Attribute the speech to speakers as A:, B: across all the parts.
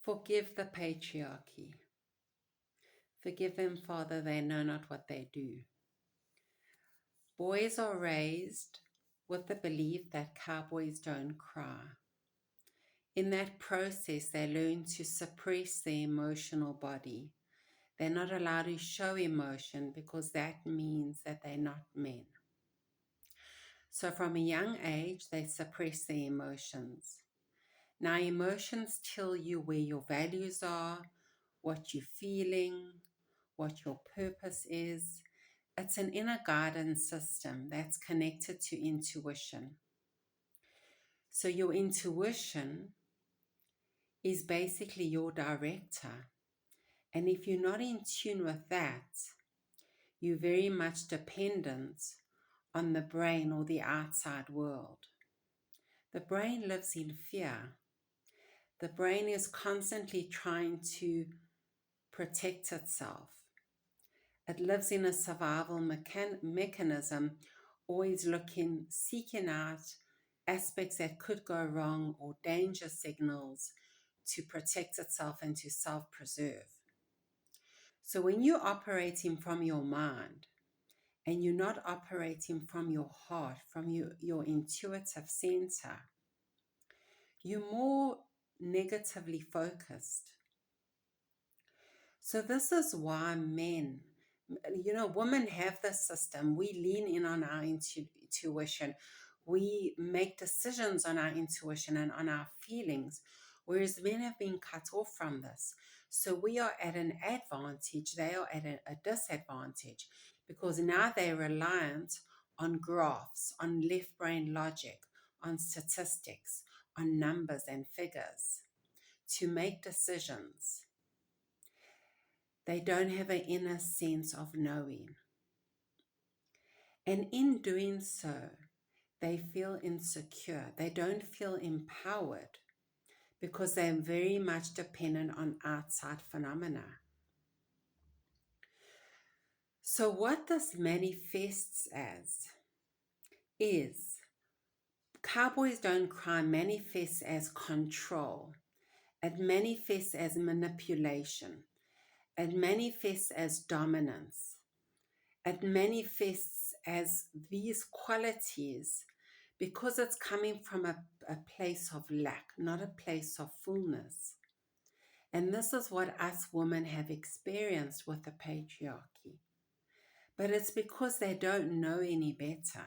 A: Forgive the patriarchy. Forgive them, Father, they know not what they do. Boys are raised with the belief that cowboys don't cry. In that process, they learn to suppress their emotional body. They're not allowed to show emotion because that means that they're not men. So from a young age, they suppress their emotions. Now, emotions tell you where your values are, what you're feeling, what your purpose is. It's an inner guidance system that's connected to intuition. So your intuition is basically your director. And if you're not in tune with that, you're very much dependent on the brain or the outside world. The brain lives in fear. The brain is constantly trying to protect itself. It lives in a survival mechanism, always seeking out aspects that could go wrong or danger signals to protect itself and to self-preserve. So when you're operating from your mind and you're not operating from your heart, from your intuitive center, you're more negatively focused. So this is why men, women have this system. We lean in on our intuition. We make decisions on our intuition and on our feelings, whereas men have been cut off from this. So we are at an advantage. They are at a disadvantage because now they're reliant on graphs, on left brain logic, on statistics, on numbers and figures to make decisions. They don't have an inner sense of knowing. And in doing so, they feel insecure. They don't feel empowered because they're very much dependent on outside phenomena. So what this manifests as is Cowboys Don't Cry manifests as control. It manifests as manipulation. It manifests as dominance. It manifests as these qualities because it's coming from a place of lack, not a place of fullness. And this is what us women have experienced with the patriarchy. But it's because they don't know any better.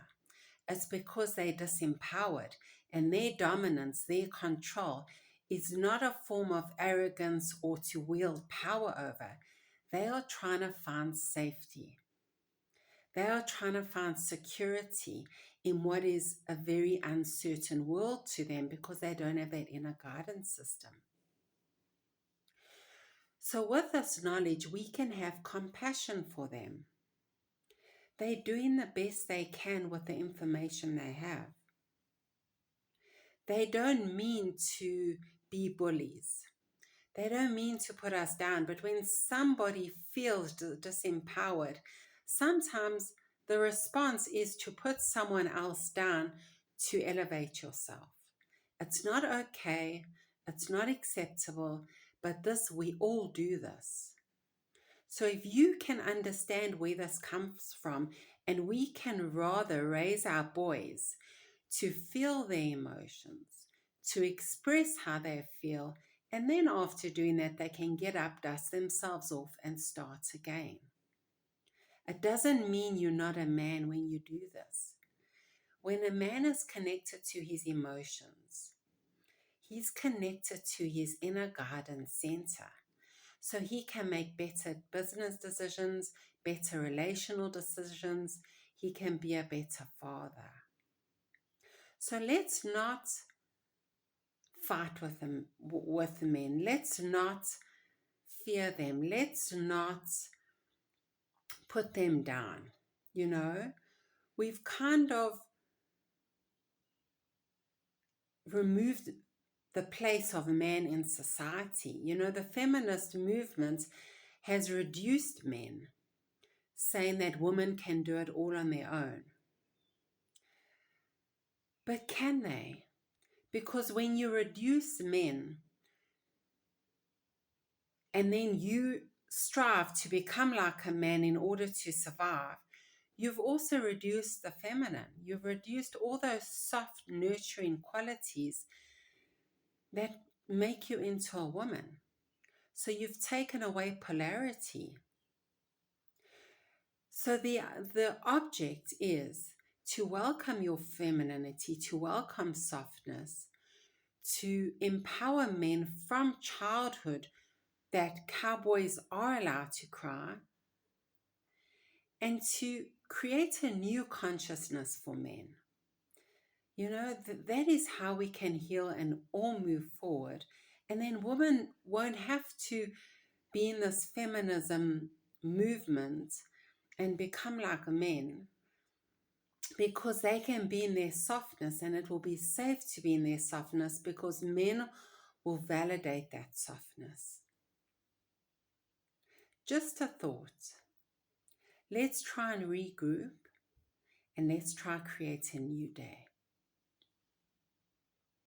A: It's because they're disempowered, and their dominance, their control is not a form of arrogance or to wield power over. They are trying to find safety. They are trying to find security in what is a very uncertain world to them because they don't have that inner guidance system. So with this knowledge, we can have compassion for them. They're doing the best they can with the information they have. They don't mean to be bullies. They don't mean to put us down, but when somebody feels disempowered, sometimes the response is to put someone else down to elevate yourself. It's not okay. It's not acceptable, but we all do this. So if you can understand where this comes from, and we can rather raise our boys to feel their emotions, to express how they feel, and then after doing that, they can get up, dust themselves off, and start again. It doesn't mean you're not a man when you do this. When a man is connected to his emotions, he's connected to his inner guidance center. So he can make better business decisions, better relational decisions. He can be a better father. So let's not fight with the men. Let's not fear them. Let's not put them down. We've kind of removed the place of man in society. The feminist movement has reduced men, saying that women can do it all on their own. But can they? Because when you reduce men and then you strive to become like a man in order to survive, you've also reduced the feminine. You've reduced all those soft, nurturing qualities that make you into a woman. So you've taken away polarity. So the object is to welcome your femininity, to welcome softness, to empower men from childhood that cowboys are allowed to cry, and to create a new consciousness for men. You know, that is how we can heal and all move forward. And then women won't have to be in this feminism movement and become like men, because they can be in their softness, and it will be safe to be in their softness because men will validate that softness. Just a thought. Let's try and regroup, and let's try create a new day.